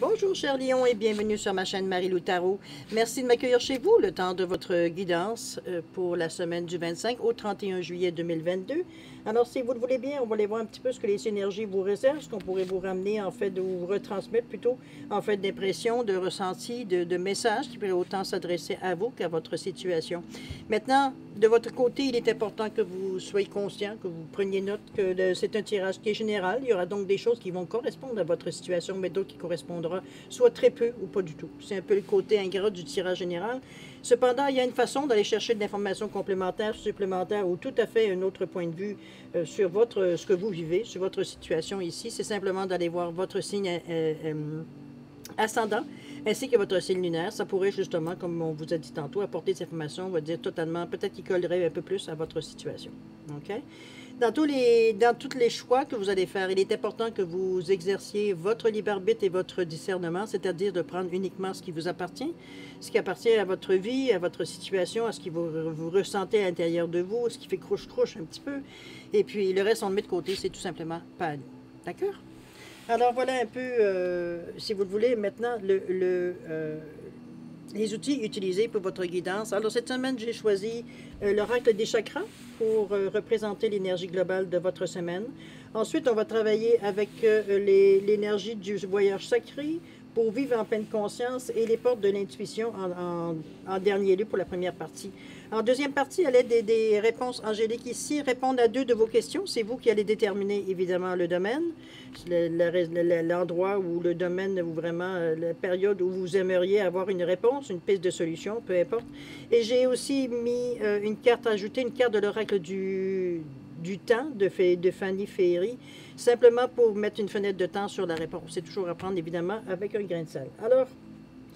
Bonjour cher Lion et bienvenue sur ma chaîne Marie-Lou Tarot. Merci de m'accueillir chez vous le temps de votre guidance pour la semaine du 25 au 31 juillet 2022. Alors si vous le voulez bien, on va aller voir un petit peu ce que les énergies vous réservent, ce qu'on pourrait vous ramener en fait, ou vous retransmettre plutôt en fait d'impressions, de ressentis, de messages qui pourraient autant s'adresser à vous qu'à votre situation. Maintenant, de votre côté, il est important que vous soyez conscient, que vous preniez note que c'est un tirage qui est général. Il y aura donc des choses qui vont correspondre à votre situation, mais d'autres qui correspondront soit très peu ou pas du tout. C'est un peu le côté ingrat du tirage général. Cependant, il y a une façon d'aller chercher de l'information complémentaire, supplémentaire ou tout à fait un autre point de vue sur ce que vous vivez, sur votre situation ici. C'est simplement d'aller voir votre signe ascendant ainsi que votre signe lunaire. Ça pourrait justement, comme on vous a dit tantôt, apporter des informations, on va dire totalement, peut-être qui collerait un peu plus à votre situation. OK? Dans tous les choix que vous allez faire, il est important que vous exerciez votre libre arbitre et votre discernement, c'est-à-dire de prendre uniquement ce qui vous appartient, ce qui appartient à votre vie, à votre situation, à ce que vous ressentez à l'intérieur de vous, ce qui fait croche-croche un petit peu. Et puis le reste, on le met de côté, c'est tout simplement pas à nous. D'accord? Alors voilà un peu, si vous le voulez, maintenant, les outils utilisés pour votre guidance. Alors cette semaine, j'ai choisi l'oracle des chakras pour représenter l'énergie globale de votre semaine. Ensuite, on va travailler avec l'énergie du voyage sacré pour vivre en pleine conscience et les portes de l'intuition en dernier lieu pour la première partie. En deuxième partie, à l'aide des réponses angéliques ici, répondre à 2 de vos questions. C'est vous qui allez déterminer évidemment le domaine, l'endroit ou le domaine ou vraiment la période où vous aimeriez avoir une réponse, une piste de solution, peu importe. Et j'ai aussi mis une carte, ajouté une carte de l'oracle du temps de Fanny Féerie, simplement pour mettre une fenêtre de temps sur la réponse. C'est toujours à prendre évidemment avec un grain de sel. Alors,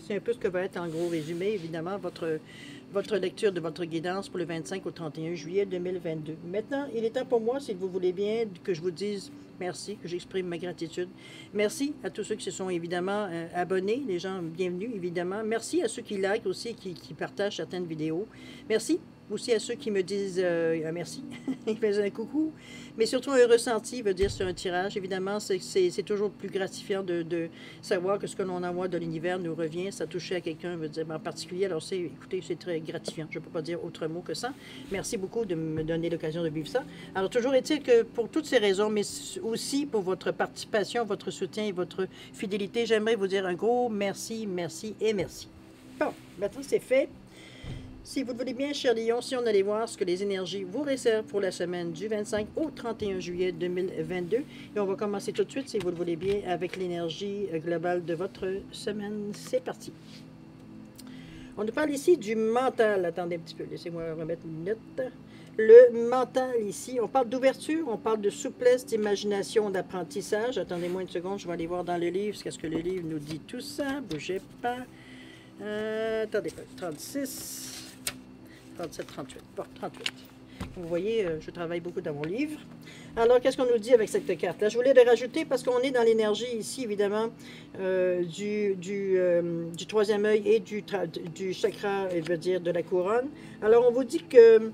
c'est un peu ce que va être en gros résumé, évidemment, votre lecture de votre guidance pour le 25 au 31 juillet 2022. Maintenant, il est temps pour moi, si vous voulez bien, que je vous dise merci, que j'exprime ma gratitude. Merci à tous ceux qui se sont évidemment abonnés, les gens bienvenus évidemment. Merci à ceux qui likent aussi, qui partagent certaines vidéos. Merci aussi à ceux qui me disent merci, ils faisaient un coucou, mais surtout un ressenti veut dire sur un tirage. Évidemment, c'est toujours plus gratifiant de savoir que ce que l'on envoie de l'univers nous revient. Ça touche à quelqu'un, veut dire en particulier. Alors, écoutez, c'est très gratifiant. Je ne peux pas dire autre mot que ça. Merci beaucoup de me donner l'occasion de vivre ça. Alors, toujours est-il que pour toutes ces raisons, mais aussi pour votre participation, votre soutien et votre fidélité, j'aimerais vous dire un gros merci, merci et merci. Bon, maintenant c'est fait. Si vous le voulez bien, cher Lion, si on allait voir ce que les énergies vous réservent pour la semaine du 25 au 31 juillet 2022. Et on va commencer tout de suite, si vous le voulez bien, avec l'énergie globale de votre semaine. C'est parti. On nous parle ici du mental. Attendez un petit peu, laissez-moi remettre une note. Le mental ici, on parle d'ouverture, on parle de souplesse, d'imagination, d'apprentissage. Attendez-moi une seconde, je vais aller voir dans le livre, qu'est-ce que le livre nous dit tout ça. Bougez pas. Attendez, 36... 37, 38. Bon, 38. Vous voyez, je travaille beaucoup dans mon livre. Alors, qu'est-ce qu'on nous dit avec cette carte-là? Je voulais le rajouter parce qu'on est dans l'énergie ici, évidemment, du troisième œil et du chakra, je veux dire, de la couronne. Alors, on vous dit que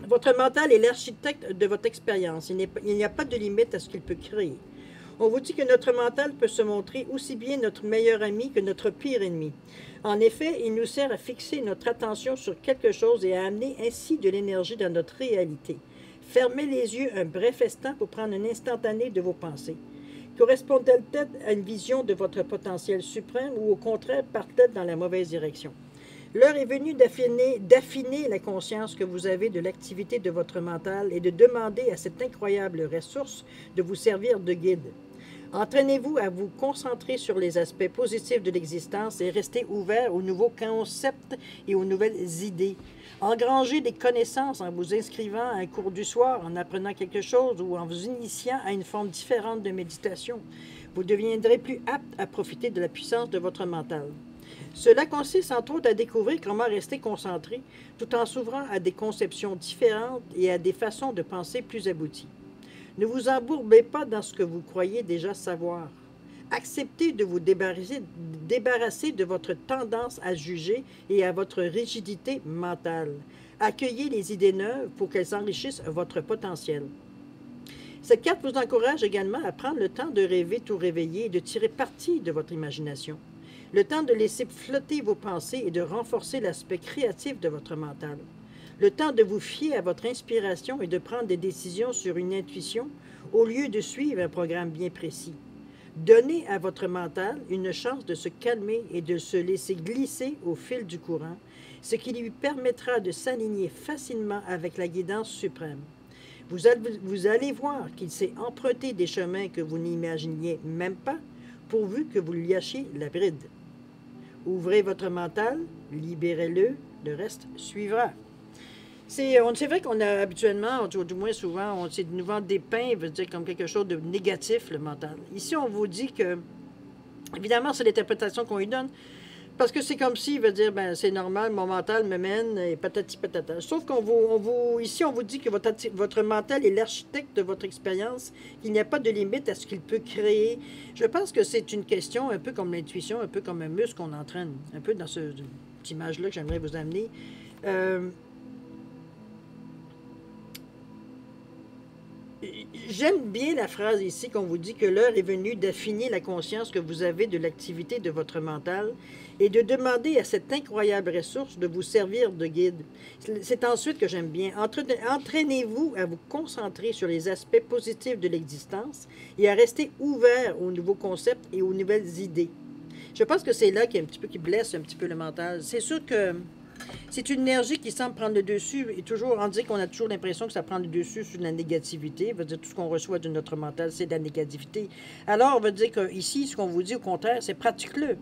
votre mental est l'architecte de votre expérience. Il n'y a pas de limite à ce qu'il peut créer. On vous dit que notre mental peut se montrer aussi bien notre meilleur ami que notre pire ennemi. En effet, il nous sert à fixer notre attention sur quelque chose et à amener ainsi de l'énergie dans notre réalité. Fermez les yeux un bref instant pour prendre un instantané de vos pensées. Correspond-elle peut-être à une vision de votre potentiel suprême ou au contraire part-elle dans la mauvaise direction? L'heure est venue d'affiner la conscience que vous avez de l'activité de votre mental et de demander à cette incroyable ressource de vous servir de guide. Entraînez-vous à vous concentrer sur les aspects positifs de l'existence et restez ouvert aux nouveaux concepts et aux nouvelles idées. Engrangez des connaissances en vous inscrivant à un cours du soir, en apprenant quelque chose ou en vous initiant à une forme différente de méditation. Vous deviendrez plus apte à profiter de la puissance de votre mental. Cela consiste entre autres à découvrir comment rester concentré tout en s'ouvrant à des conceptions différentes et à des façons de penser plus abouties. Ne vous embourbez pas dans ce que vous croyez déjà savoir. Acceptez de vous débarrasser de votre tendance à juger et à votre rigidité mentale. Accueillez les idées neuves pour qu'elles enrichissent votre potentiel. Cette carte vous encourage également à prendre le temps de rêver tout réveillé et de tirer parti de votre imagination. Le temps de laisser flotter vos pensées et de renforcer l'aspect créatif de votre mental. Le temps de vous fier à votre inspiration et de prendre des décisions sur une intuition au lieu de suivre un programme bien précis. Donnez à votre mental une chance de se calmer et de se laisser glisser au fil du courant, ce qui lui permettra de s'aligner facilement avec la guidance suprême. Vous allez voir qu'il s'est emprunté des chemins que vous n'imaginiez même pas, pourvu que vous lui lâchiez la bride. Ouvrez votre mental, libérez-le, le reste suivra. C'est vrai qu'on a habituellement, ou du moins souvent, on nous vend dépeint, veut dire comme quelque chose de négatif, le mental. Ici, on vous dit que, évidemment, c'est l'interprétation qu'on lui donne, parce que c'est comme s'il veut dire, ben c'est normal, mon mental me mène, et patati patata. Sauf ici, on vous dit que votre mental est l'architecte de votre expérience, qu'il n'y a pas de limite à ce qu'il peut créer. Je pense que c'est une question un peu comme l'intuition, un peu comme un muscle qu'on entraîne, un peu dans cette image-là que j'aimerais vous amener. J'aime bien la phrase ici qu'on vous dit que l'heure est venue d'affiner la conscience que vous avez de l'activité de votre mental et de demander à cette incroyable ressource de vous servir de guide. C'est ensuite que j'aime bien. Entraînez-vous à vous concentrer sur les aspects positifs de l'existence et à rester ouvert aux nouveaux concepts et aux nouvelles idées. Je pense que c'est là qui blesse un petit peu le mental. C'est sûr que c'est une énergie qui semble prendre le dessus et toujours, on dit qu'on a toujours l'impression que ça prend le dessus sur la négativité. Ça veut dire tout ce qu'on reçoit de notre mental, c'est de la négativité. Alors, on veut dire qu'ici, ce qu'on vous dit au contraire, c'est pratique-le.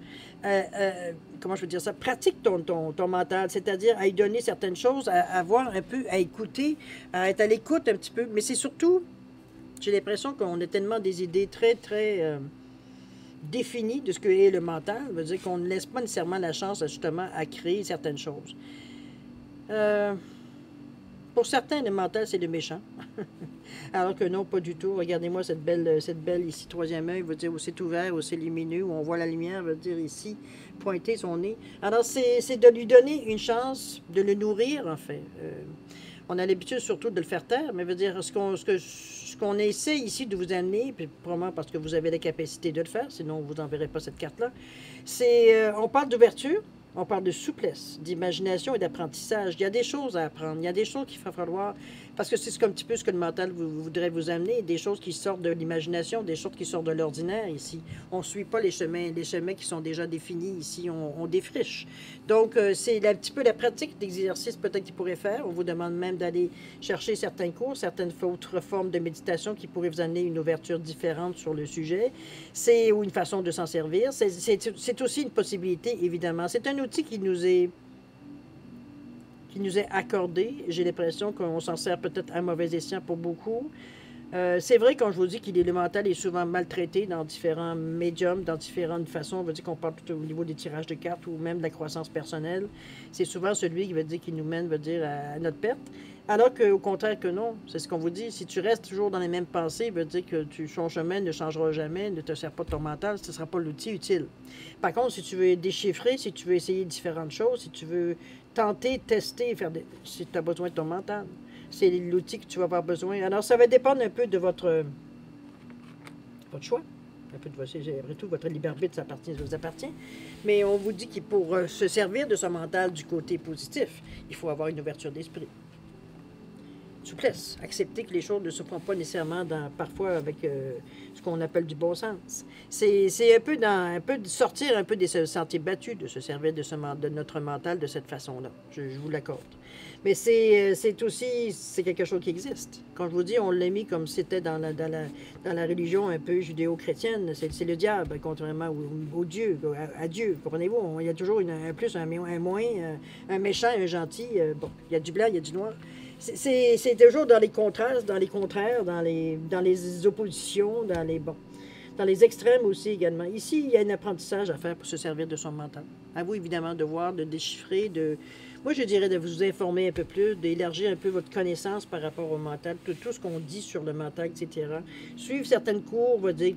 Comment je veux dire ça? Pratique ton mental, c'est-à-dire à y donner certaines choses, à voir un peu, à écouter, à être à l'écoute un petit peu. Mais c'est surtout, j'ai l'impression qu'on a tellement des idées très, très définies de ce qu'est le mental. Ça veut dire qu'on ne laisse pas nécessairement la chance, justement, à créer certaines choses. Pour certains, le mental, c'est le méchant. Alors que non, pas du tout. Regardez-moi cette belle ici, troisième œil, veut dire où c'est ouvert, où c'est lumineux, où on voit la lumière, veut dire ici, pointer son nez. Alors, c'est de lui donner une chance, de le nourrir, en fait. On a l'habitude surtout de le faire taire, mais veut dire ce qu'on essaie ici de vous amener, puis probablement parce que vous avez la capacité de le faire, sinon vous n'enverrez pas cette carte-là, c'est, on parle d'ouverture, on parle de souplesse, d'imagination et d'apprentissage. Il y a des choses à apprendre, il y a des choses qu'il va falloir, parce que c'est un petit peu ce que le mental voudrait vous amener, des choses qui sortent de l'imagination, des choses qui sortent de l'ordinaire ici. On ne suit pas les chemins qui sont déjà définis ici, on défriche. Donc, c'est un petit peu la pratique d'exercice peut-être qu'il pourrait faire. On vous demande même d'aller chercher certains cours, certaines autres formes de méditation qui pourraient vous amener une ouverture différente sur le sujet. C'est ou une façon de s'en servir. C'est aussi une possibilité, évidemment. C'est un outil qui nous est accordé. J'ai l'impression qu'on s'en sert peut-être à mauvais escient pour beaucoup. C'est vrai, quand je vous dis qu'il est le mental est souvent maltraité dans différents médiums, dans différentes façons. On veut dire qu'on parle tout au niveau des tirages de cartes ou même de la croissance personnelle. C'est souvent celui qui veut dire qui nous mène, veut dire, à notre perte. Alors qu'au contraire que non, c'est ce qu'on vous dit. Si tu restes toujours dans les mêmes pensées, veut dire que ton chemin ne changera jamais, ne te sert pas de ton mental, ce ne sera pas l'outil utile. Par contre, si tu veux déchiffrer, si tu veux essayer différentes choses, si tu veux tenter, tester, si tu as besoin de ton mental, c'est l'outil que tu vas avoir besoin. Alors, ça va dépendre un peu de votre choix. Un peu de après tout, votre libre arbitre, ça vous appartient. Mais on vous dit que pour se servir de son mental du côté positif, il faut avoir une ouverture d'esprit. Souplesse, accepter que les choses ne se font pas nécessairement parfois avec ce qu'on appelle du bon sens. C'est un peu de sortir un peu des sentiers battus, de se servir de notre mental de cette façon-là. Je vous l'accorde. Mais c'est quelque chose qui existe. Quand je vous dis, on l'a mis comme c'était dans la religion un peu judéo-chrétienne, c'est le diable, contrairement au Dieu, à Dieu. Comprenez-vous? Il y a toujours un plus, un moins, un méchant, un gentil. Bon, il y a du blanc, il y a du noir. C'est toujours dans les contrastes, dans les oppositions, dans les extrêmes aussi également. Ici, il y a un apprentissage à faire pour se servir de son mental. À vous, évidemment, de voir, de déchiffrer, moi, je dirais de vous informer un peu plus, d'élargir un peu votre connaissance par rapport au mental, tout ce qu'on dit sur le mental, etc. Suivre certaines cours, on va dire,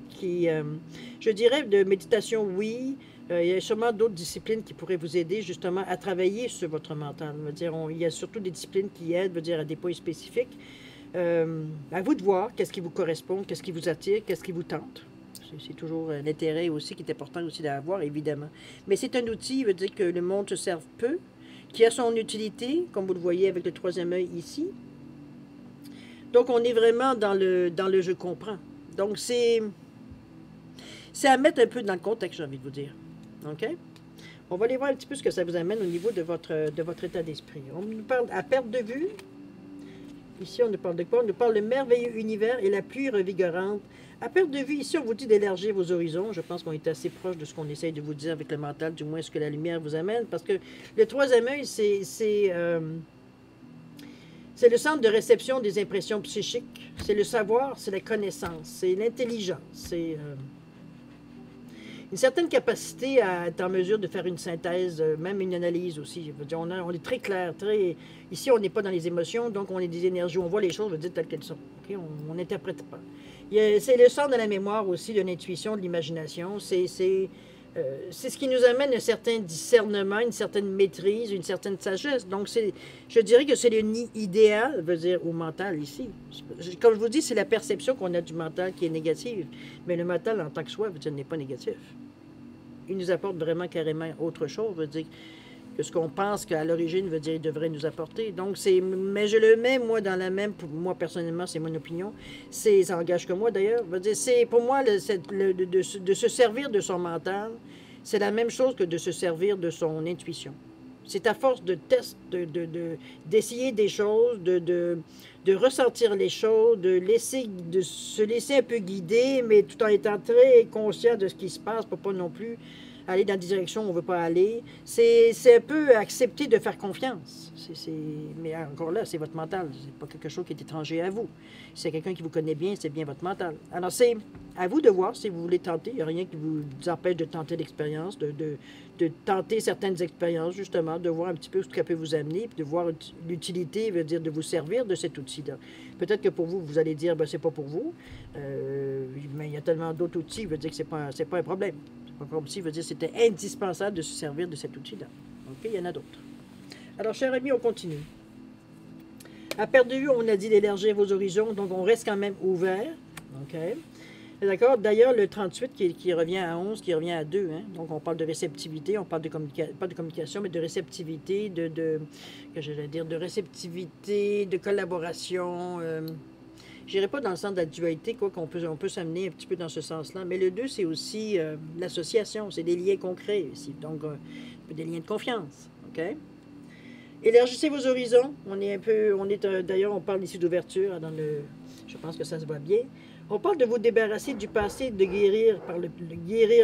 je dirais, de méditation, oui. Il y a sûrement d'autres disciplines qui pourraient vous aider justement à travailler sur votre mental. Il y a surtout des disciplines qui aident, à des points spécifiques. À vous de voir qu'est-ce qui vous correspond, qu'est-ce qui vous attire, qu'est-ce qui vous tente. C'est toujours l'intérêt aussi qui est important aussi d'avoir, évidemment. Mais c'est un outil, veut dire que le monde se serve peu, qui a son utilité, comme vous le voyez avec le troisième œil ici. Donc, on est vraiment dans le je comprends. Donc, c'est à mettre un peu dans le contexte, j'ai envie de vous dire. OK? On va aller voir un petit peu ce que ça vous amène au niveau de votre état d'esprit. On nous parle à perte de vue. Ici, on nous parle de quoi? On nous parle de merveilleux univers et la pluie revigorante. À perte de vue, ici, on vous dit d'élargir vos horizons. Je pense qu'on est assez proche de ce qu'on essaye de vous dire avec le mental, du moins ce que la lumière vous amène. Parce que le troisième œil, c'est le centre de réception des impressions psychiques. C'est le savoir, c'est la connaissance, c'est l'intelligence. C'est une certaine capacité à être en mesure de faire une synthèse, même une analyse aussi. Je veux dire, on est très clair, très... Ici, on n'est pas dans les émotions, donc on est des énergies. On voit les choses, je veux dire, telles qu'elles sont. Okay? On n'interprète pas. C'est le centre de la mémoire aussi, de l'intuition, de l'imagination. C'est ce qui nous amène un certain discernement, une certaine maîtrise, une certaine sagesse. Donc, je dirais que c'est le nid idéal, veut dire, au mental ici. Comme je vous dis, c'est la perception qu'on a du mental qui est négative. Mais le mental, en tant que soi, veut dire, n'est pas négatif. Il nous apporte vraiment carrément autre chose, veut dire que ce qu'on pense qu'à l'origine, veut dire, il devrait nous apporter. Donc, mais je le mets, moi, dans la même, moi, personnellement, c'est mon opinion, ça engage que moi, d'ailleurs, veut dire, c'est, pour moi, de se servir de son mental, c'est la même chose que de se servir de son intuition. C'est à force de test, d'essayer des choses, de ressentir les choses, de se laisser un peu guider, mais tout en étant très conscient de ce qui se passe pour pas non plus aller dans des directions où on ne veut pas aller. C'est un peu accepter de faire confiance. Mais encore là, c'est votre mental. C'est pas quelque chose qui est étranger à vous. Si c'est quelqu'un qui vous connaît bien, c'est bien votre mental. Alors, c'est à vous de voir si vous voulez tenter. Il n'y a rien qui vous empêche de tenter l'expérience, de tenter certaines expériences, justement, de voir un petit peu ce que ça peut vous amener, puis de voir l'utilité, veut dire de vous servir de cet outil-là. Peut-être que pour vous, vous allez dire, ben, c'est pas pour vous, mais il y a tellement d'autres outils, veut dire que c'est pas un problème. Comme si, veut dire, c'était indispensable de se servir de cet outil-là. OK, il y en a d'autres. Alors, chers amis, on continue. À perte de vue, on a dit d'élargir vos horizons, donc on reste quand même ouvert. OK. D'accord? D'ailleurs, le 38 qui revient à 11, qui revient à 2, hein? Donc on parle de réceptivité, on parle de pas de communication, mais de réceptivité, de réceptivité, de collaboration. Je n'irai pas dans le sens de la dualité, quoi qu'on peut, on peut s'amener un petit peu dans ce sens-là. Mais le 2, c'est aussi l'association, c'est des liens concrets ici, donc des liens de confiance. OK? Élargissez vos horizons. D'ailleurs, on parle ici d'ouverture, je pense que ça se voit bien. On parle de vous débarrasser du passé, de guérir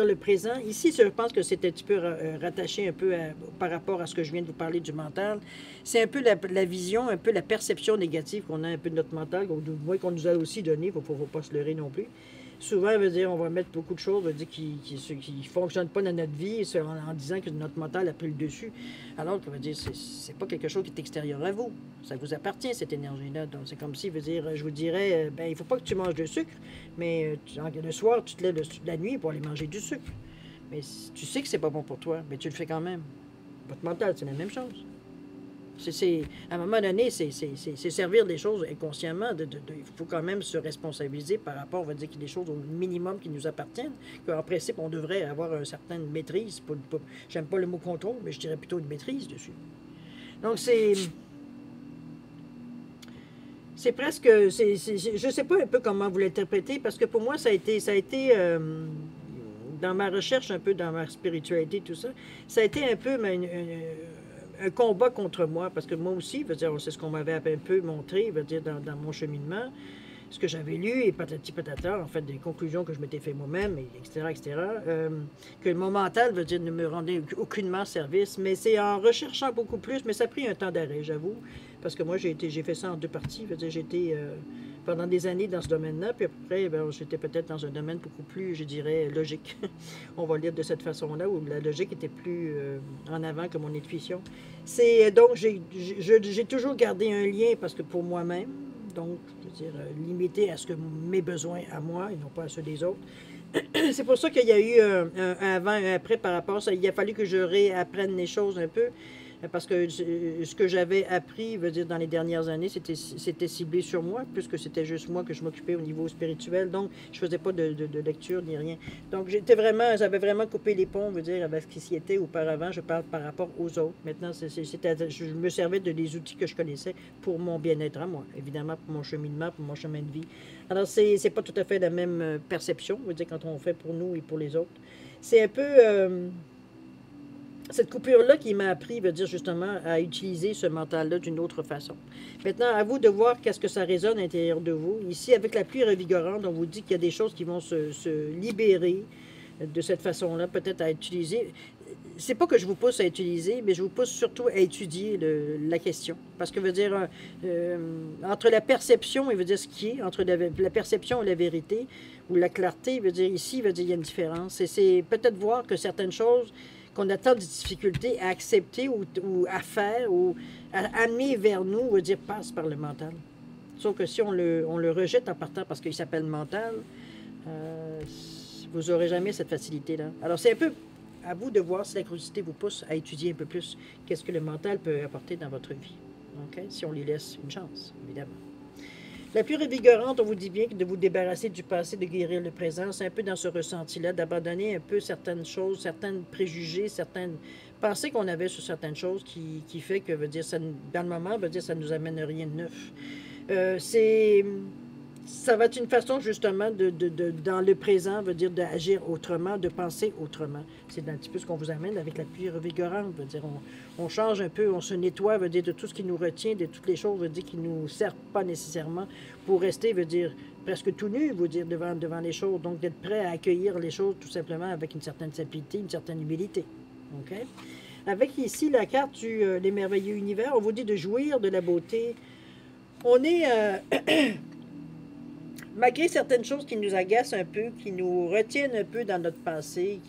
le présent. Ici, je pense que c'est un petit peu rattaché un peu par rapport à ce que je viens de vous parler du mental. C'est un peu la vision, un peu la perception négative qu'on a un peu de notre mental, qu'on nous a aussi donné, il ne faut pas se leurrer non plus. Souvent, veut dire, on va mettre beaucoup de choses veut dire, qui ne fonctionnent pas dans notre vie en disant que notre mental a pris le dessus. Alors que veut dire, c'est pas quelque chose qui est extérieur à vous. Ça vous appartient, cette énergie-là. Donc, c'est comme si, veut dire, je vous dirais, ben, il ne faut pas que tu manges de sucre, mais le soir, tu te lèves la nuit pour aller manger du sucre. Mais tu sais que c'est pas bon pour toi, mais tu le fais quand même. Votre mental, c'est la même chose. À un moment donné, c'est servir des choses inconsciemment. Il faut quand même se responsabiliser par rapport, on va dire, qu'il y a des choses au minimum qui nous appartiennent, qu'en principe, on devrait avoir une certaine maîtrise. J'aime pas le mot contrôle, mais je dirais plutôt une maîtrise dessus. Donc, c'est presque... je sais pas un peu comment vous l'interprétez, parce que pour moi, ça a été dans ma recherche, un peu dans ma spiritualité, tout ça, ça a été un peu un combat contre moi, parce que moi aussi, c'est ce qu'on m'avait un peu montré, dans mon cheminement, ce que j'avais lu, et patati patata, en fait, des conclusions que je m'étais fait moi-même, etc., que mon mental, ne me rendait aucunement service, mais c'est en recherchant beaucoup plus, mais ça a pris un temps d'arrêt, j'avoue, parce que moi, j'ai fait ça en deux parties, j'ai été pendant des années dans ce domaine-là, puis après, j'étais peut-être dans un domaine beaucoup plus, je dirais, logique. On va le dire de cette façon-là, où la logique était plus en avant que mon intuition. Donc, j'ai toujours gardé un lien, parce que pour moi-même, donc, je veux dire, limité à ce que mes besoins à moi, et non pas à ceux des autres. C'est pour ça qu'il y a eu un avant et un après par rapport à ça. Il a fallu que je réapprenne les choses un peu. Parce que ce que j'avais appris, veut dire, dans les dernières années, c'était ciblé sur moi, puisque c'était juste moi que je m'occupais au niveau spirituel. Donc, je faisais pas de lecture ni rien. Donc, j'avais vraiment coupé les ponts, veut dire, avec ce qui s'y était auparavant. Je parle par rapport aux autres. Maintenant, je me servais des outils que je connaissais pour mon bien-être à moi, évidemment, pour mon cheminement, pour mon chemin de vie. Alors, c'est pas tout à fait la même perception, veut dire, quand on fait pour nous et pour les autres. C'est un peu... cette coupure-là qui m'a appris, veut dire justement, à utiliser ce mental-là d'une autre façon. Maintenant, à vous de voir qu'est-ce que ça résonne à l'intérieur de vous. Ici, avec la pluie revigorante, on vous dit qu'il y a des choses qui vont se libérer de cette façon-là, peut-être à utiliser. C'est pas que je vous pousse à utiliser, mais je vous pousse surtout à étudier la question. Parce que veut dire, entre la perception et veut dire ce qui est, entre la perception et la vérité, ou la clarté, veut dire ici, veut dire il y a une différence. Et c'est peut-être voir que certaines choses qu'on a tant de difficultés à accepter ou à faire ou à amener vers nous, veut dire passe par le mental. Sauf que si on le rejette en partant parce qu'il s'appelle mental, vous n'aurez jamais cette facilité-là. Alors c'est un peu à vous de voir si la curiosité vous pousse à étudier un peu plus qu'est-ce que le mental peut apporter dans votre vie. Okay? Si on lui laisse une chance, évidemment. La plus revigorante, on vous dit bien que de vous débarrasser du passé, de guérir le présent, c'est un peu dans ce ressenti-là, d'abandonner un peu certaines choses, certains préjugés, certaines pensées qu'on avait sur certaines choses qui fait que, veut dire, ça, dans le moment, veut dire, ça ne nous amène rien de neuf. Ça va être une façon, justement, dans le présent, veut dire d'agir autrement, de penser autrement. C'est un petit peu ce qu'on vous amène avec la pluie revigorante, veut dire, on change un peu, on se nettoie, veut dire, de tout ce qui nous retient, de toutes les choses, veut dire, qui ne nous servent pas nécessairement pour rester, veut dire, presque tout nu, veut dire, devant les choses. Donc, d'être prêt à accueillir les choses, tout simplement, avec une certaine simplicité, une certaine humilité. OK? Avec ici la carte des merveilleux univers, on vous dit de jouir de la beauté. On est... malgré certaines choses qui nous agacent un peu, qui nous retiennent un peu dans notre pensée,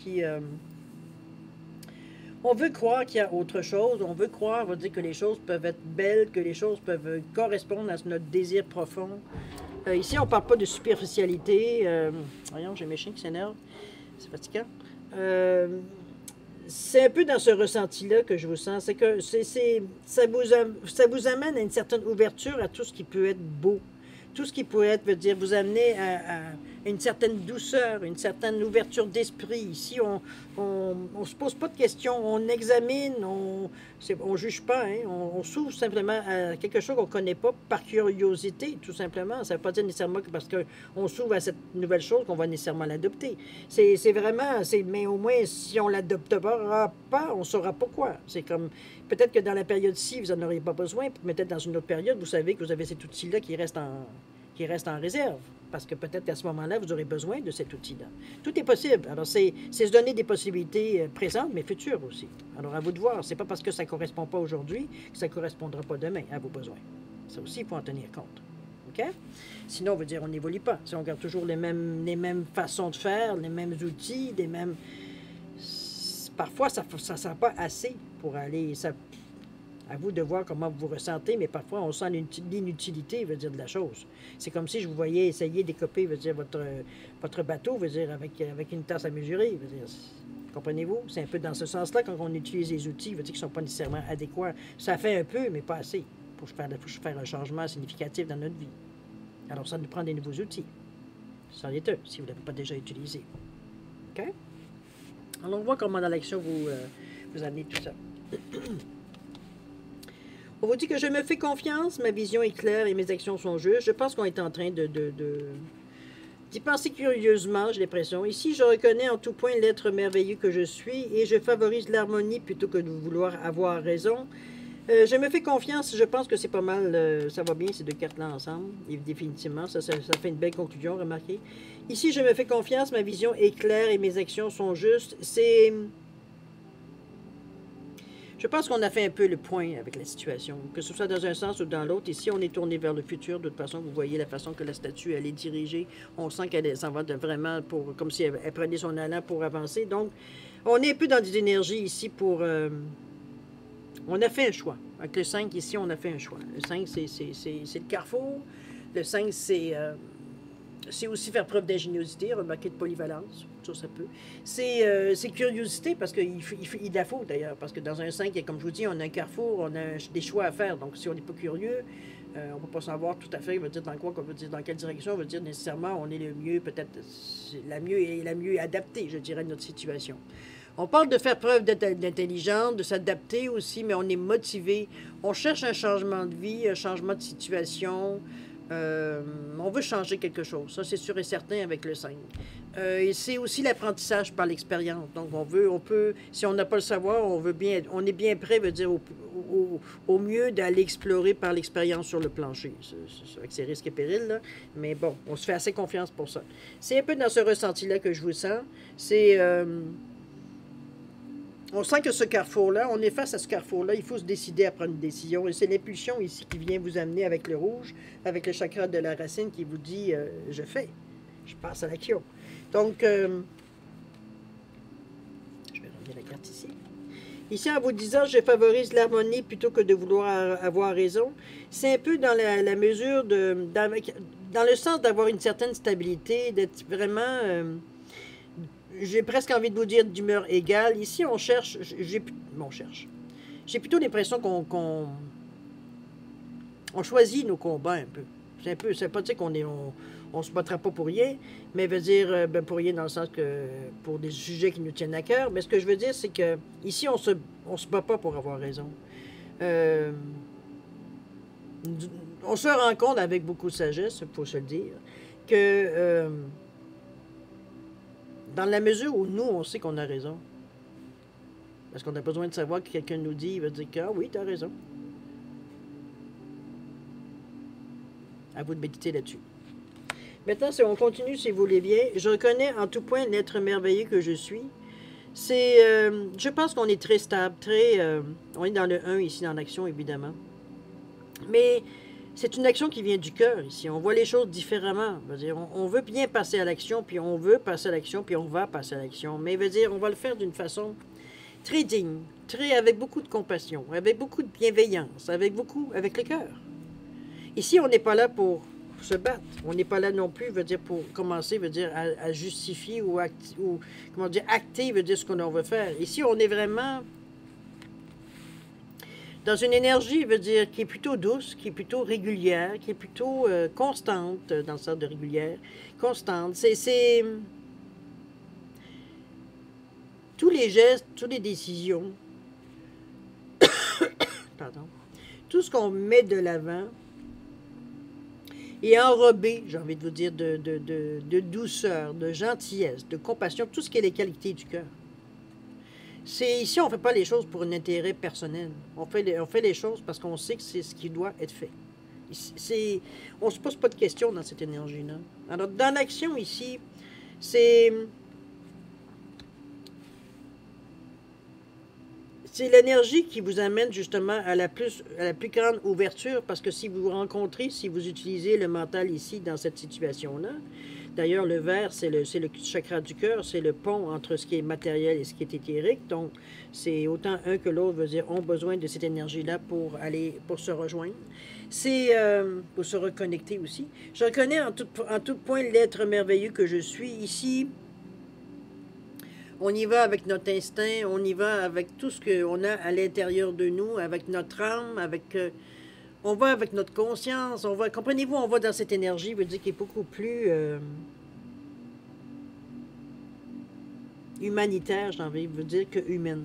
on veut croire qu'il y a autre chose, on veut croire, on veut dire que les choses peuvent être belles, que les choses peuvent correspondre à notre désir profond. Ici, on ne parle pas de superficialité. Voyons, j'ai mes chiens qui s'énervent. C'est fatigant. C'est un peu dans ce ressenti-là que je vous sens. C'est que ça vous amène à une certaine ouverture à tout ce qui peut être beau. Tout ce qui peut être, veut dire, vous amener à une certaine douceur, une certaine ouverture d'esprit. Ici, on ne se pose pas de questions, on examine, on ne juge pas, hein, on s'ouvre simplement à quelque chose qu'on ne connaît pas par curiosité, tout simplement. Ça ne veut pas dire nécessairement que parce qu'on s'ouvre à cette nouvelle chose qu'on va nécessairement l'adopter. C'est vraiment, mais au moins, si on ne l'adopte pas, on ne saura pas quoi. C'est comme, peut-être que dans la période-ci, vous n'en auriez pas besoin, peut-être dans une autre période, vous savez que vous avez cet outil-là qui reste en réserve. Parce que peut-être qu'à ce moment-là, vous aurez besoin de cet outil-là. Tout est possible. Alors, c'est se donner des possibilités présentes, mais futures aussi. Alors, à vous de voir. C'est pas parce que ça ne correspond pas aujourd'hui que ça ne correspondra pas demain à vos besoins. Ça aussi, il faut en tenir compte. OK? Sinon, on veut dire on n'évolue pas. Si on garde toujours les mêmes façons de faire, les mêmes outils, parfois, ça ne sert pas assez pour aller... À vous de voir comment vous vous ressentez, mais parfois on sent l'inutilité, veut dire, de la chose. C'est comme si je vous voyais essayer d'écoper, veut dire, votre bateau, veut dire, avec une tasse à mesurer, veut dire. Comprenez-vous? C'est un peu dans ce sens-là, quand on utilise les outils, veut dire qu'ils ne sont pas nécessairement adéquats. Ça fait un peu, mais pas assez, pour faire un changement significatif dans notre vie. Alors, ça nous prend des nouveaux outils. C'en est un, si vous ne l'avez pas déjà utilisé. OK? Alors, on voit comment dans l'action vous amenez tout ça. On vous dit que je me fais confiance, ma vision est claire et mes actions sont justes. Je pense qu'on est en train d'y penser curieusement, j'ai l'impression. Ici, je reconnais en tout point l'être merveilleux que je suis et je favorise l'harmonie plutôt que de vouloir avoir raison. Je me fais confiance, je pense que c'est pas mal, ça va bien ces deux cartes-là ensemble, et définitivement, ça fait une belle conclusion, remarquez. Ici, je me fais confiance, ma vision est claire et mes actions sont justes. Je pense qu'on a fait un peu le point avec la situation, que ce soit dans un sens ou dans l'autre. Ici, on est tourné vers le futur. De toute façon, vous voyez la façon que la statue, elle est dirigée. On sent qu'elle s'en va vraiment comme si elle prenait son allant pour avancer. Donc, on est un peu dans des énergies ici pour... on a fait un choix. Avec le 5, ici, on a fait un choix. Le 5, c'est le carrefour. Le 5, c'est C'est aussi faire preuve d'ingéniosité, remarquer de polyvalence, ça peut. C'est curiosité, parce qu'il la faut d'ailleurs, parce que dans un 5, comme je vous dis, on a un carrefour, on a des choix à faire, donc si on n'est pas curieux, on ne peut pas savoir tout à fait, veut dire dans quoi, qu'on veut dire dans quelle direction, on veut dire nécessairement on est le mieux, peut-être la mieux adaptée, je dirais, à notre situation. On parle de faire preuve d'intelligence, de s'adapter aussi, mais on est motivé. On cherche un changement de vie, un changement de situation. On veut changer quelque chose. Ça, c'est sûr et certain avec le 5. Et c'est aussi l'apprentissage par l'expérience. Donc, on peut, si on n'a pas le savoir, on est bien prêt, veut dire, au mieux d'aller explorer par l'expérience sur le plancher. Avec ses risques et périls, là. Mais bon, on se fait assez confiance pour ça. C'est un peu dans ce ressenti-là que je vous sens. On sent que ce carrefour-là, on est face à ce carrefour-là, il faut se décider à prendre une décision. Et c'est l'impulsion ici qui vient vous amener avec le rouge, avec le chakra de la racine qui vous dit je fais, je passe à l'action. Donc, je vais remettre la carte ici. Ici, en vous disant je favorise l'harmonie plutôt que de vouloir avoir raison, c'est un peu dans la mesure dans le sens d'avoir une certaine stabilité, d'être vraiment. J'ai presque envie de vous dire d'humeur égale. Ici, on cherche. J'ai plutôt l'impression qu'on choisit nos combats un peu. C'est un peu. Ça veut pas dire on se battra pas pour rien, mais veut dire pour rien dans le sens que pour des sujets qui nous tiennent à cœur. Mais ce que je veux dire, c'est que ici, on se bat pas pour avoir raison. On se rend compte avec beaucoup de sagesse, il faut se le dire, que dans la mesure où nous, on sait qu'on a raison. Parce qu'on a besoin de savoir que quelqu'un nous dit, il va dire que, ah oui, tu as raison. À vous de méditer là-dessus. Maintenant, si on continue, si vous voulez bien, je reconnais en tout point l'être merveilleux que je suis. Je pense qu'on est très stable, on est dans le 1 ici, dans l'action, évidemment. Mais c'est une action qui vient du cœur ici. On voit les choses différemment. On veut bien passer à l'action, puis on veut passer à l'action, puis on va passer à l'action. Mais on va le faire d'une façon très digne, avec beaucoup de compassion, avec beaucoup de bienveillance, avec le cœur. Ici, on n'est pas là pour se battre. On n'est pas là non plus, pour commencer, à justifier ou acter, ce qu'on veut faire. Ici, on est vraiment dans une énergie, qui est plutôt douce, qui est plutôt régulière, qui est plutôt constante, dans le sens de régulière, constante. C'est tous les gestes, toutes les décisions, pardon, tout ce qu'on met de l'avant est enrobé, j'ai envie de vous dire, de douceur, de gentillesse, de compassion, tout ce qui est les qualités du cœur. Ici, on ne fait pas les choses pour un intérêt personnel. On fait les choses parce qu'on sait que c'est ce qui doit être fait. On ne se pose pas de questions dans cette énergie-là. Alors, dans l'action ici, c'est l'énergie qui vous amène justement à la plus grande ouverture, parce que si vous rencontrez, si vous utilisez le mental ici, dans cette situation-là, d'ailleurs, le vert, c'est le chakra du cœur, c'est le pont entre ce qui est matériel et ce qui est éthérique. Donc, c'est autant un que l'autre, ont besoin de cette énergie-là pour se rejoindre. C'est pour se reconnecter aussi. Je reconnais en tout point l'être merveilleux que je suis. Ici, on y va avec notre instinct, on y va avec tout ce qu'on a à l'intérieur de nous, avec notre âme, on va avec notre conscience, comprenez-vous, on va dans cette énergie, qui est beaucoup plus humanitaire, j'ai envie de dire, que humaine.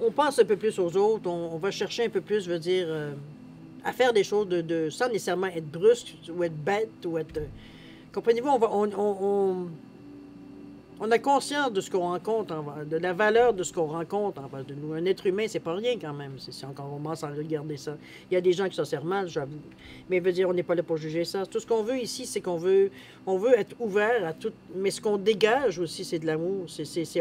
On pense un peu plus aux autres, on va chercher un peu plus, à faire des choses sans nécessairement être brusque, ou être bête, ou être... comprenez-vous, on a conscience de ce qu'on rencontre, de la valeur de ce qu'on rencontre en face de nous. Un être humain, c'est pas rien quand même, si on commence à regarder ça. Il y a des gens qui s'en servent mal, j'avoue. Mais on n'est pas là pour juger ça. Tout ce qu'on veut ici, c'est qu'on veut être ouvert à tout. Mais ce qu'on dégage aussi, c'est de l'amour.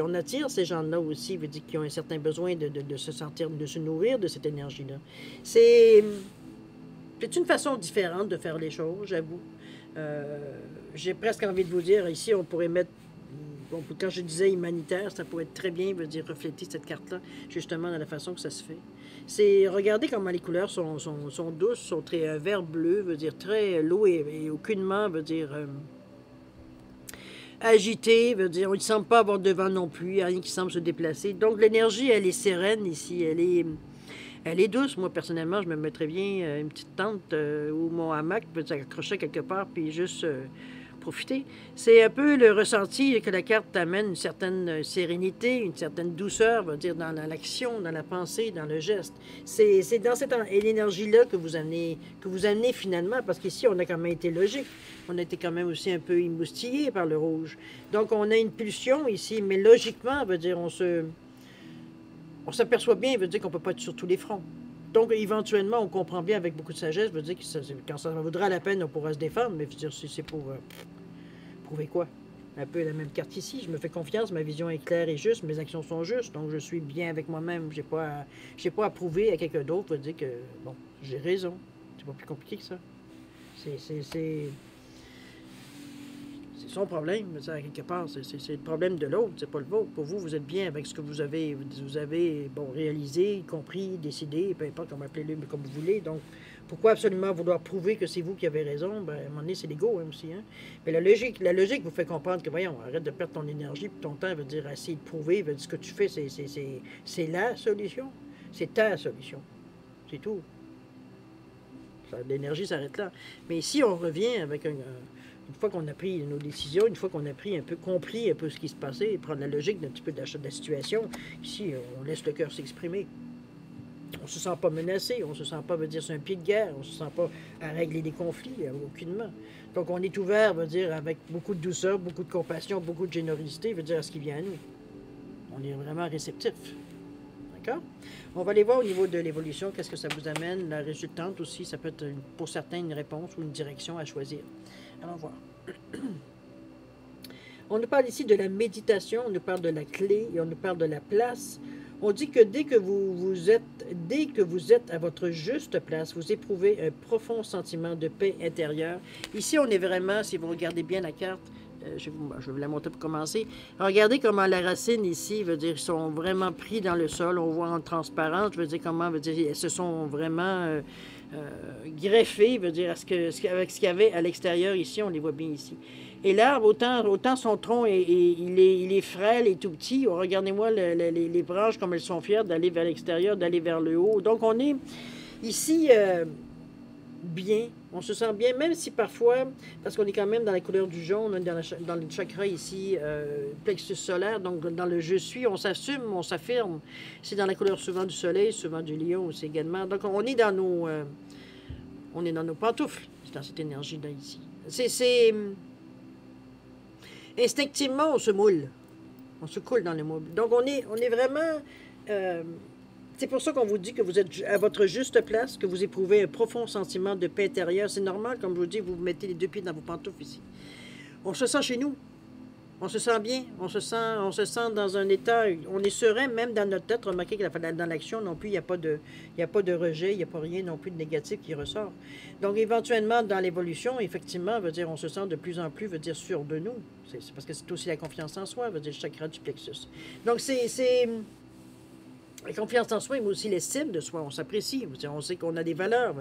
On attire ces gens-là aussi, qui ont un certain besoin de se sentir, de se nourrir de cette énergie-là. C'est une façon différente de faire les choses, j'avoue. J'ai presque envie de vous dire, ici, on pourrait mettre bon, quand je disais humanitaire, ça pourrait être très bien, veut dire, refléter cette carte-là, justement, dans la façon que ça se fait. C'est, regardez comment les couleurs sont douces, sont très vert bleu, veut dire, très, l'eau est aucunement, veut dire, agité, veut dire, il ne semble pas avoir de vent non plus, il n'y a rien qui semble se déplacer. Donc l'énergie, elle est sereine ici, elle est douce. Moi, personnellement, je me mettrais bien une petite tente ou mon hamac, peut s'accrocher quelque part, puis juste profiter. C'est un peu le ressenti que la carte t'amène, une certaine sérénité, une certaine douceur, veut dire, dans l'action, dans la pensée, dans le geste. C'est dans cette énergie-là que vous amenez finalement, parce qu'ici, on a quand même été logique. On a été quand même aussi un peu émoustillé par le rouge. Donc, on a une pulsion ici, mais logiquement, veut dire, on s'aperçoit bien, veut dire qu'on ne peut pas être sur tous les fronts. Donc, éventuellement, on comprend bien avec beaucoup de sagesse, veut dire que quand ça vaudra la peine, on pourra se défendre, mais je veux dire, c'est pour prouver quoi? Un peu la même carte ici. Je me fais confiance, ma vision est claire et juste, mes actions sont justes, donc je suis bien avec moi-même. J'ai pas à prouver à quelqu'un d'autre, veut dire que, bon, j'ai raison. C'est pas plus compliqué que ça. C'est son problème, à quelque part. C'est le problème de l'autre, c'est pas le vôtre. Pour vous, vous êtes bien avec ce que vous avez bon, réalisé, compris, décidé, peu importe comment appelez-le, mais comme vous voulez. Donc, pourquoi absolument vouloir prouver que c'est vous qui avez raison? Ben, à un moment donné, c'est l'ego aussi. Hein? Mais la logique vous fait comprendre que, voyons, arrête de perdre ton énergie et ton temps, veut dire essayer de prouver, veut dire ce que tu fais, c'est la solution. C'est ta solution. C'est tout. L'énergie s'arrête là. Mais si on revient avec une fois qu'on a pris nos décisions, une fois qu'on a compris un peu ce qui se passait, et prendre la logique d'un petit peu de la situation, ici, on laisse le cœur s'exprimer. On ne se sent pas menacé, on ne se sent pas, veut dire, sur un pied de guerre, on ne se sent pas à régler des conflits, aucunement. Donc, on est ouvert, veut dire, avec beaucoup de douceur, beaucoup de compassion, beaucoup de générosité, veut dire, à ce qui vient à nous. On est vraiment réceptif. D'accord? On va aller voir au niveau de l'évolution, qu'est-ce que ça vous amène. La résultante aussi, ça peut être, pour certains, une réponse ou une direction à choisir. Allons voir. On nous parle ici de la méditation, on nous parle de la clé et on nous parle de la place. On dit que dès que vous êtes à votre juste place, vous éprouvez un profond sentiment de paix intérieure. Ici, on est vraiment, si vous regardez bien la carte, je vais vous la montrer pour commencer. Regardez comment la racine ici, veut dire, ils sont vraiment pris dans le sol. On voit en transparence, je veux dire, comment, veut dire, elles se sont vraiment greffées, veut dire, avec ce qu'il y avait à l'extérieur ici, on les voit bien ici. Et l'arbre, autant son tronc, il est frêle et tout petit. Regardez-moi les branches, comme elles sont fières d'aller vers l'extérieur, d'aller vers le haut. Donc, on est ici bien. On se sent bien, même si parfois, parce qu'on est quand même dans la couleur du jaune, dans le chakra ici, plexus solaire, donc dans le je suis, on s'assume, on s'affirme. C'est dans la couleur souvent du soleil, souvent du lion aussi également. Donc, on est dans nos pantoufles, dans cette énergie-là ici. Instinctivement, on se moule. On se coule dans le moule. Donc, on est vraiment... c'est pour ça qu'on vous dit que vous êtes à votre juste place, que vous éprouvez un profond sentiment de paix intérieure. C'est normal, comme je vous dis, vous mettez les deux pieds dans vos pantoufles ici. On se sent chez nous. On se sent bien. On se sent dans un état... On est serein, même dans notre tête. Remarquez que dans l'action non plus, il n'y a pas de rejet, il n'y a pas rien non plus de négatif qui ressort. Donc, éventuellement, dans l'évolution, effectivement, veut dire, on se sent de plus en plus, veut dire, sûr de nous. C'est parce que c'est aussi la confiance en soi, veut dire, le chakra du plexus. Donc, la confiance en soi, mais aussi l'estime de soi. On s'apprécie. On sait qu'on a des valeurs,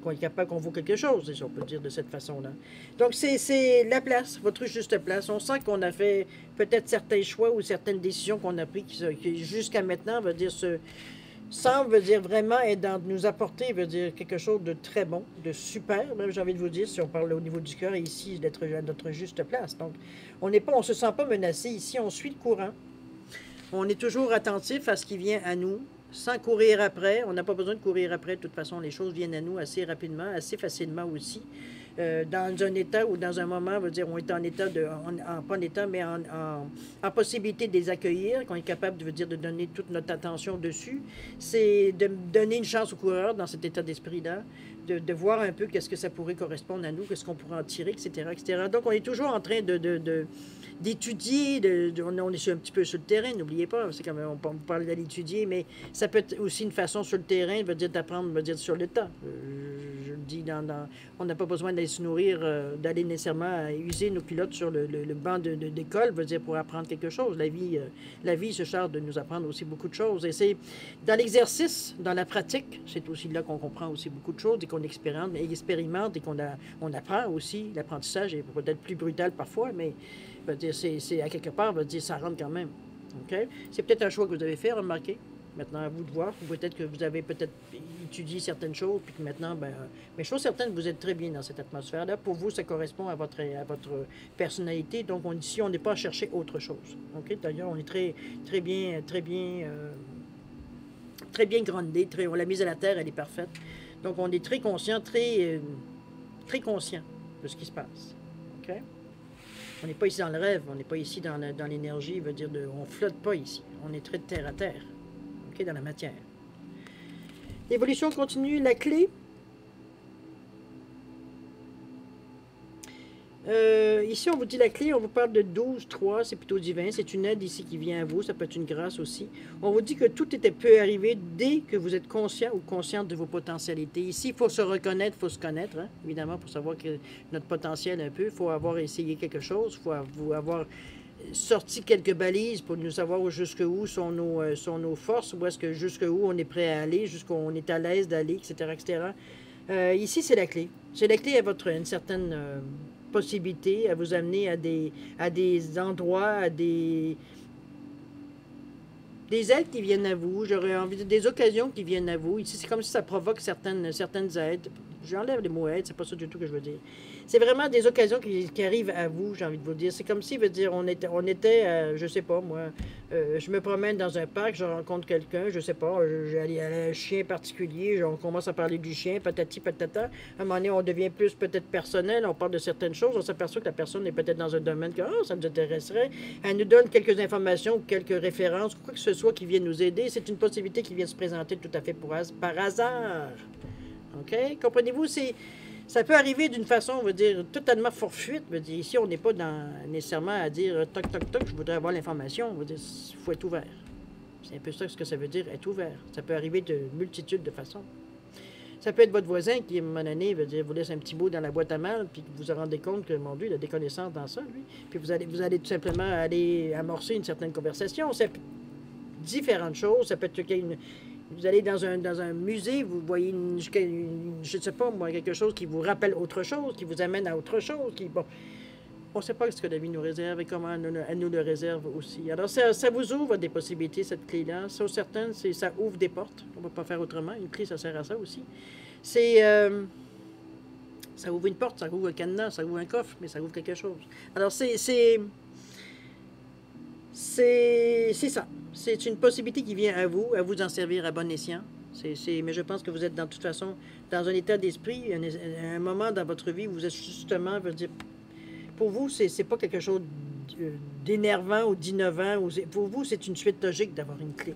qu'on est capable, qu'on vaut quelque chose, si on peut dire de cette façon-là. Donc, c'est la place, votre juste place. On sent qu'on a fait peut-être certains choix ou certaines décisions qu'on a prises qui jusqu'à maintenant, veut dire, semble, veut dire, vraiment nous apporter, veut dire, quelque chose de très bon, de super, même j'ai envie de vous dire, si on parle au niveau du cœur, ici, d'être à notre juste place. Donc, on ne se sent pas menacé ici, on suit le courant. On est toujours attentif à ce qui vient à nous, sans courir après. On n'a pas besoin de courir après. De toute façon, les choses viennent à nous assez rapidement, assez facilement aussi. Dans un état ou dans un moment, veut dire, on est en état pas en état, mais en possibilité de les accueillir, qu'on est capable de donner toute notre attention dessus. C'est de donner une chance au coureur dans cet état d'esprit-là, de voir un peu qu'est-ce que ça pourrait correspondre à nous, qu'est-ce qu'on pourrait en tirer, etc., etc. Donc, on est toujours en train d'étudier, on est un petit peu sur le terrain, n'oubliez pas, c'est quand même, on parle d'aller étudier, mais ça peut être aussi une façon sur le terrain, veut dire d'apprendre, veut dire sur le tas. dit, on n'a pas besoin d'aller se nourrir, d'aller nécessairement user nos culottes sur le banc d'école, veut dire, pour apprendre quelque chose. La vie se charge de nous apprendre aussi beaucoup de choses. Et c'est dans l'exercice, dans la pratique, c'est aussi là qu'on comprend aussi beaucoup de choses et qu'on expérimente et on apprend aussi. L'apprentissage est peut-être plus brutal parfois, mais veut dire, c'est à quelque part, veut dire, ça rentre quand même. Okay? C'est peut-être un choix que vous avez fait, remarquez. Maintenant, à vous de voir. Peut-être que vous avez peut-être étudié certaines choses, puis que maintenant, mais chose certaine, vous êtes très bien dans cette atmosphère-là. Pour vous, ça correspond à votre personnalité. Donc, ici, on n'est pas à chercher autre chose. Okay? D'ailleurs, on est très bien groundé. On l'a mise à la terre, elle est parfaite. Donc, on est très conscient, très conscient de ce qui se passe. Okay? On n'est pas ici dans le rêve, on n'est pas ici dans l'énergie, veut dire, on ne flotte pas ici. On est très terre à terre. Okay, dans la matière. L'évolution continue, la clé. Ici, on vous dit la clé, on vous parle de 12, 3, c'est plutôt divin. C'est une aide ici qui vient à vous, ça peut être une grâce aussi. On vous dit que tout peut arriver dès que vous êtes conscient ou consciente de vos potentialités. Ici, il faut se reconnaître, il faut se connaître, hein, évidemment, pour savoir que notre potentiel un peu. Il faut avoir essayé quelque chose, il faut avoir sorti quelques balises pour nous savoir jusqu'où sont nos forces, où est-ce que jusqu'où on est prêt à aller, jusqu'où on est à l'aise d'aller, etc., etc. Ici, c'est la clé. C'est la clé à une certaine possibilité, à vous amener à des endroits, à des aides qui viennent à vous. J'aurais envie de des occasions qui viennent à vous. Ici, c'est comme si ça provoque certaines aides. J'enlève les mots aide, c'est pas ça du tout que je veux dire. C'est vraiment des occasions qui arrivent à vous, j'ai envie de vous dire. C'est comme si, veut dire, on était je sais pas, moi, je me promène dans un parc, je rencontre quelqu'un, je sais pas, j'allais à un chien particulier, on commence à parler du chien, patati patata. À un moment donné, on devient plus peut-être personnel, on parle de certaines choses, on s'aperçoit que la personne est peut-être dans un domaine que ça nous intéresserait. Elle nous donne quelques informations, quelques références, quoi que ce soit qui vienne nous aider. C'est une possibilité qui vient se présenter tout à fait par hasard. OK? Comprenez-vous? Ça peut arriver d'une façon, on va dire, totalement fortuite. On va dire, ici, on n'est pas nécessairement à dire toc, toc, toc, je voudrais avoir l'information. On va dire, il faut être ouvert. C'est un peu ça ce que ça veut dire, être ouvert. Ça peut arriver de multitudes de façons. Ça peut être votre voisin qui, à un moment donné, veut dire, vous laisse un petit bout dans la boîte à mal, puis vous vous rendez compte que, mon Dieu, il a des connaissances dans ça, lui. Puis vous allez tout simplement aller amorcer une certaine conversation. C'est différentes choses. Ça peut être vous allez dans un musée, vous voyez, je ne sais pas, moi, quelque chose qui vous rappelle autre chose, qui vous amène à autre chose. Bon, on ne sait pas ce que la vie nous réserve et comment elle nous le réserve aussi. Alors, ça vous ouvre des possibilités, cette clé-là. Ça, certaines, ça ouvre des portes. On ne va pas faire autrement. Une clé, ça sert à ça aussi. Ça ouvre une porte, ça ouvre un cadenas, ça ouvre un coffre, mais ça ouvre quelque chose. Alors, c'est ça. C'est une possibilité qui vient à vous d'en servir à bon escient. Mais je pense que vous êtes, de toute façon, dans un état d'esprit, un moment dans votre vie où vous êtes justement, je veux dire, pour vous, c'est pas quelque chose d'énervant ou d'innovant. Pour vous, c'est une suite logique d'avoir une clé.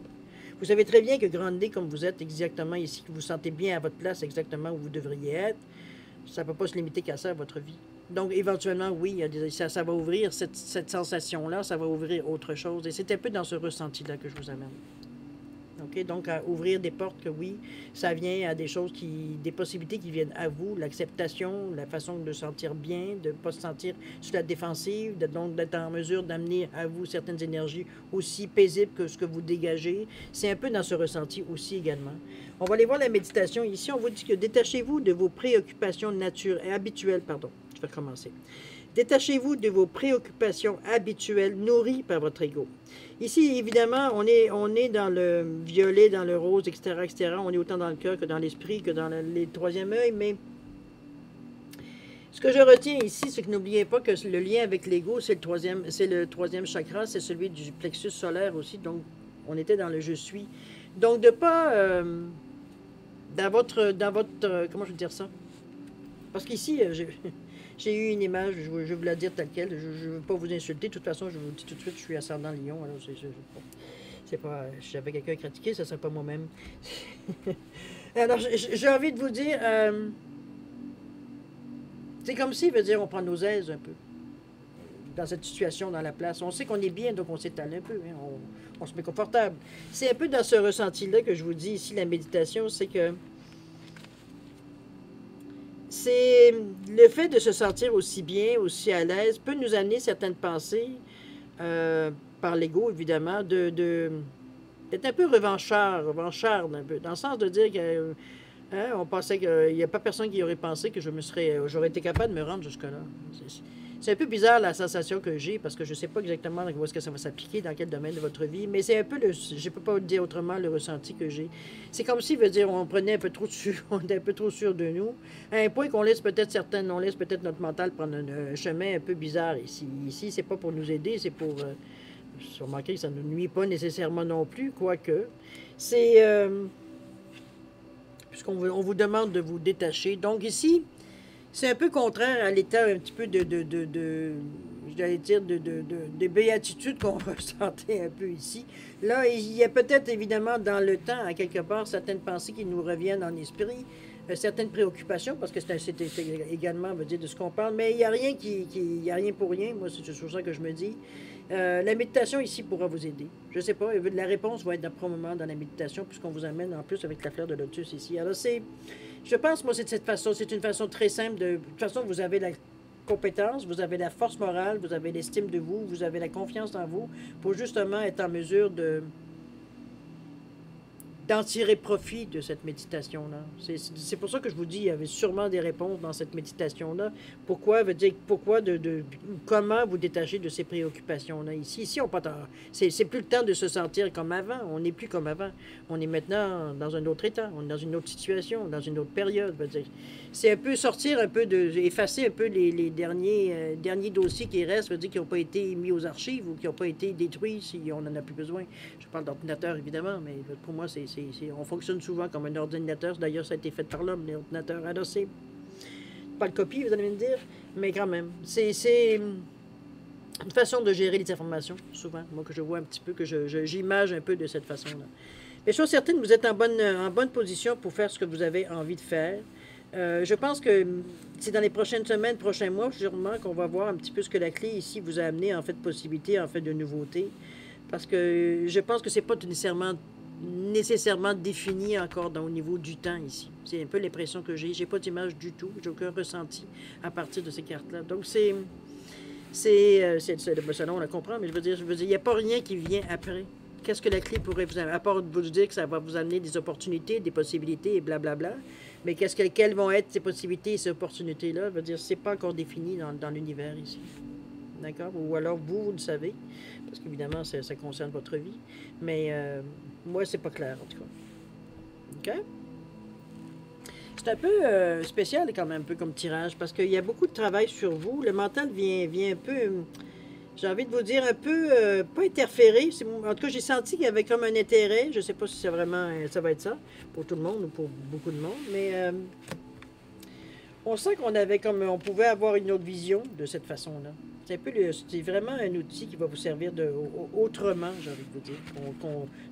Vous savez très bien que grandé comme vous êtes exactement ici, que vous vous sentez bien à votre place exactement où vous devriez être, ça ne peut pas se limiter qu'à ça, à votre vie. Donc, éventuellement, oui, ça va ouvrir cette sensation-là, ça va ouvrir autre chose. Et c'est un peu dans ce ressenti-là que je vous amène. OK? Donc, à ouvrir des portes que oui, ça vient à des choses des possibilités qui viennent à vous, l'acceptation, la façon de se sentir bien, de ne pas se sentir sur la défensive, donc d'être en mesure d'amener à vous certaines énergies aussi paisibles que ce que vous dégagez. C'est un peu dans ce ressenti aussi également. On va aller voir la méditation. Ici, on vous dit que détachez-vous de vos préoccupations habituelles, je vais recommencer. Détachez-vous de vos préoccupations habituelles nourries par votre ego. Ici, évidemment, on est dans le violet, dans le rose, etc., etc. On est autant dans le cœur que dans l'esprit, que dans les troisième œil, mais ce que je retiens ici, c'est que n'oubliez pas que le lien avec l'ego, c'est le troisième chakra, c'est celui du plexus solaire aussi, donc on était dans le « je suis ». Donc, de pas, dans votre comment je veux dire ça? Parce qu'ici, j'ai eu une image, je vais vous la dire telle quelle, je ne veux pas vous insulter, de toute façon, je vous dis tout de suite, je suis ascendant Lion, alors c'est pas, si j'avais quelqu'un à critiquer, ça ne serait pas moi-même. Alors, j'ai envie de vous dire, c'est comme si, veut dire, on prend nos aises un peu, dans cette situation, dans la place. On sait qu'on est bien, donc on s'étale un peu, hein, on se met confortable. C'est un peu dans ce ressenti-là que je vous dis ici, la méditation, c'est que c'est le fait de se sentir aussi bien, aussi à l'aise, peut nous amener certaines pensées, par l'ego évidemment, d'être un peu revanchard un peu, dans le sens de dire que hein, on pensait qu'il n'y a pas personne qui aurait pensé que j'aurais été capable de me rendre jusque-là. C'est un peu bizarre la sensation que j'ai parce que je ne sais pas exactement où est-ce que ça va s'appliquer, dans quel domaine de votre vie, mais c'est un peu je ne peux pas dire autrement le ressenti que j'ai. C'est comme si, veut dire, on prenait un peu trop de sûr, on était un peu trop sûr de nous, à un point qu'on laisse peut-être on laisse peut-être notre mental prendre un chemin un peu bizarre ici. Ici, c'est pas pour nous aider, c'est pour remarquer que ça ne nous nuit pas nécessairement non plus, quoique. C'est puisqu'on vous demande de vous détacher. Donc ici, c'est un peu contraire à l'état un petit peu j'allais dire, de béatitude qu'on ressentait un peu ici. Là, il y a peut-être évidemment dans le temps, à quelque part, certaines pensées qui nous reviennent en esprit, certaines préoccupations, parce que c'est également, veut dire, de ce qu'on parle, mais il n'y a rien il y a rien pour rien, moi c'est toujours ça que je me dis. La méditation ici pourra vous aider. Je ne sais pas, la réponse va être d'un moment dans la méditation, puisqu'on vous amène en plus avec la fleur de lotus ici. Alors je pense, moi, c'est de cette façon, c'est une façon très simple de toute façon, vous avez la compétence, vous avez la force morale, vous avez l'estime de vous, vous avez la confiance en vous pour justement être en mesure d'en tirer profit de cette méditation-là. C'est pour ça que je vous dis, il y avait sûrement des réponses dans cette méditation-là. Pourquoi, veut dire, pourquoi, comment vous détacher de ces préoccupations-là ici. Ici, c'est plus le temps de se sentir comme avant. On n'est plus comme avant. On est maintenant dans un autre état. On est dans une autre situation, dans une autre période. Veut dire. C'est un peu sortir un peu effacer un peu les derniers dossiers qui restent, veut dire, qui n'ont pas été mis aux archives ou qui n'ont pas été détruits si on n'en a plus besoin. Je parle d'ordinateur, évidemment, mais pour moi, on fonctionne souvent comme un ordinateur. D'ailleurs, ça a été fait par l'homme, l'ordinateur. Alors, c'est pas le copie, vous allez me dire, mais quand même. C'est une façon de gérer les informations, souvent. Moi, que je vois un petit peu, que j'image un peu de cette façon-là. Mais chose certaine, vous êtes en bonne position pour faire ce que vous avez envie de faire. Je pense que c'est dans les prochaines semaines, prochains mois, sûrement qu'on va voir un petit peu ce que la clé ici vous a amené, en fait, de possibilités, en fait, de nouveautés. Parce que je pense que c'est pas nécessairement défini encore au niveau du temps ici. C'est un peu l'impression que j'ai. J'ai pas d'image du tout. J'ai aucun ressenti à partir de ces cartes-là. Donc, selon on la comprend, mais je veux dire, il n'y a pas rien qui vient après. Qu'est-ce que la clé pourrait vous amener? À part vous dire que ça va vous amener des opportunités, des possibilités et blablabla. Mais quelles vont être ces possibilités et ces opportunités-là? Je veux dire, c'est pas encore défini dans l'univers ici. D'accord? Ou alors vous le savez, parce qu'évidemment, ça concerne votre vie. Mais moi, c'est pas clair, en tout cas. OK? C'est un peu spécial quand même, un peu comme tirage, parce qu'il y a beaucoup de travail sur vous. Le mental vient un peu, j'ai envie de vous dire, un peu, pas interférer. En tout cas, j'ai senti qu'il y avait comme un intérêt. Je sais pas si c'est vraiment, ça va être ça, pour tout le monde ou pour beaucoup de monde, mais on sent on pouvait avoir une autre vision de cette façon-là. C'est vraiment un outil qui va vous servir autrement, j'ai envie de vous dire,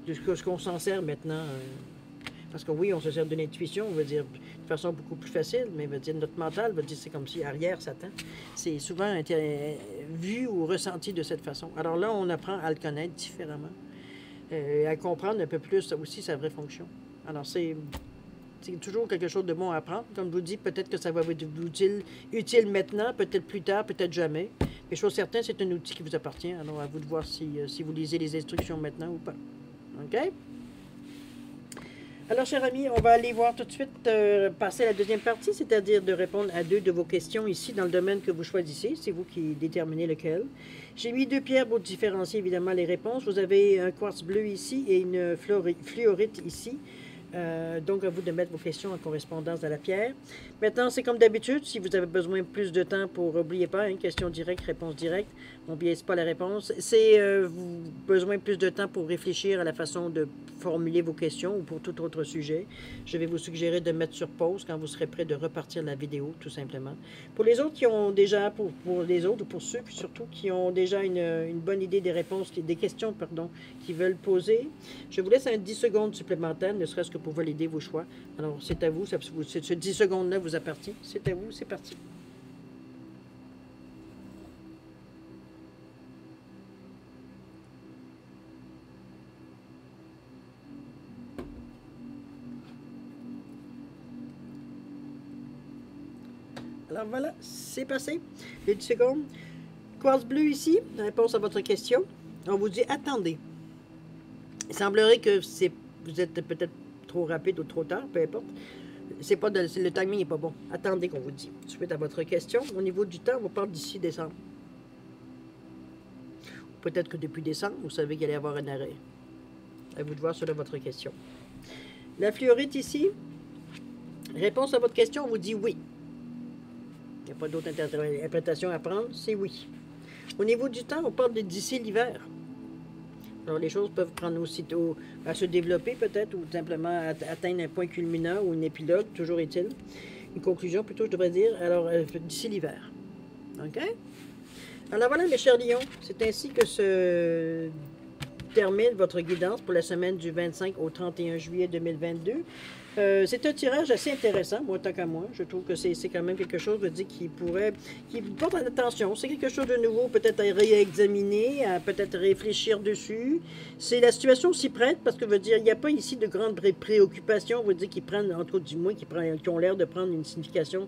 de ce qu'on s'en sert maintenant. Parce que oui, on se sert de l'intuition, on va dire, de façon beaucoup plus facile, mais veut dire, notre mental va dire c'est comme si arrière Satan. C'est souvent vu ou ressenti de cette façon. Alors là, on apprend à le connaître différemment, à comprendre un peu plus aussi sa vraie fonction. Alors c'est toujours quelque chose de bon à apprendre. Comme je vous dis, peut-être que ça va vous être utile maintenant, peut-être plus tard, peut-être jamais. Mais chose certaine, c'est un outil qui vous appartient. Alors à vous de voir si vous lisez les instructions maintenant ou pas. OK? Alors, chers amis, on va aller voir tout de suite passer à la deuxième partie, c'est-à-dire de répondre à 2 de vos questions ici dans le domaine que vous choisissez. C'est vous qui déterminez lequel. J'ai mis 2 pierres pour différencier évidemment les réponses. Vous avez un quartz bleu ici et une fluorite ici. Donc, à vous de mettre vos questions en correspondance à la pierre. Maintenant, c'est comme d'habitude, si vous avez besoin de plus de temps pour, n'oubliez pas, une question directe, réponse directe, on ne biaise pas la réponse. C'est besoin de plus de temps pour réfléchir à la façon de formuler vos questions ou pour tout autre sujet. Je vais vous suggérer de mettre sur pause quand vous serez prêt de repartir la vidéo, tout simplement. Pour les autres qui ont déjà, pour les autres ou pour ceux surtout qui ont déjà une bonne idée des réponses, des questions, pardon, qu'ils veulent poser, je vous laisse un 10 secondes supplémentaires, ne serait-ce que pour valider vos choix. Alors, c'est à vous, ce 10 secondes-là vous appartient. C'est à vous, c'est parti. Alors voilà, c'est passé. Les 10 secondes. Quartz bleu ici, réponse à votre question. On vous dit attendez. Il semblerait que vous êtes peut-être trop rapide ou trop tard, peu importe. Le timing n'est pas bon. Attendez qu'on vous dit. Suite à votre question, au niveau du temps, on parle d'ici décembre. Peut-être que depuis décembre, vous savez qu'il allait y avoir un arrêt. À vous de voir selon votre question. La fluorite ici, réponse à votre question, on vous dit oui. Il n'y a pas d'autre interprétation à prendre, c'est oui. Au niveau du temps, on parle de d'ici l'hiver. Alors, les choses peuvent prendre aussitôt à se développer peut-être, ou simplement atteindre un point culminant ou une épilogue, toujours est-il. Une conclusion plutôt, je devrais dire. Alors, d'ici l'hiver. OK? Alors voilà, mes chers lions, c'est ainsi que se termine votre guidance pour la semaine du 25 au 31 juillet 2022. C'est un tirage assez intéressant, moi, tant qu'à moi. Je trouve que c'est quand même quelque chose, je dis, qui porte à l'attention. C'est quelque chose de nouveau, peut-être à réexaminer, à peut-être réfléchir dessus. C'est la situation s'y prête, parce que, je veux dire, il n'y a pas ici de grandes préoccupations, je veux dire, qui prennent, entre autres, du moins, qui ont l'air de prendre une signification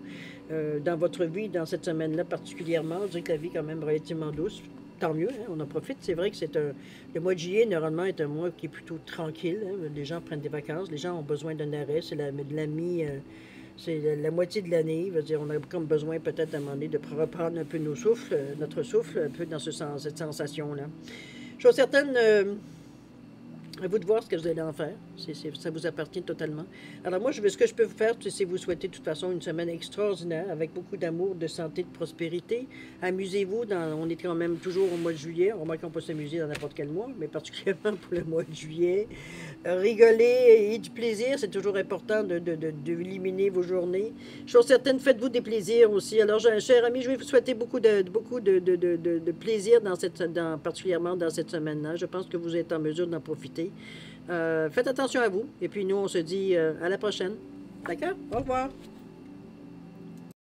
dans votre vie, dans cette semaine-là particulièrement. Je dirais que la vie est quand même relativement douce. Tant mieux, hein, on en profite. C'est vrai que le mois de juillet, normalement, est un mois qui est plutôt tranquille. Hein. Les gens prennent des vacances, les gens ont besoin d'un arrêt. C'est c'est la moitié de l'année. On a comme besoin peut-être à un moment donné de reprendre un peu notre souffle, un peu dans cette sensation-là. Chose certaine, à vous de voir ce que vous allez en faire. Ça vous appartient totalement. Alors moi, ce que je peux vous faire, c'est vous souhaiter de toute façon une semaine extraordinaire, avec beaucoup d'amour, de santé, de prospérité. Amusez-vous. On est quand même toujours au mois de juillet. On remarque qu'on peut s'amuser dans n'importe quel mois, mais particulièrement pour le mois de juillet. Rigoler et du plaisir, c'est toujours important d'éliminer vos journées. Chose certaine, faites-vous des plaisirs aussi. Alors, cher ami, je vais vous souhaiter beaucoup de plaisir particulièrement dans cette semaine-là. Je pense que vous êtes en mesure d'en profiter. Faites attention à vous. Et puis nous, on se dit à la prochaine. D'accord? Au revoir.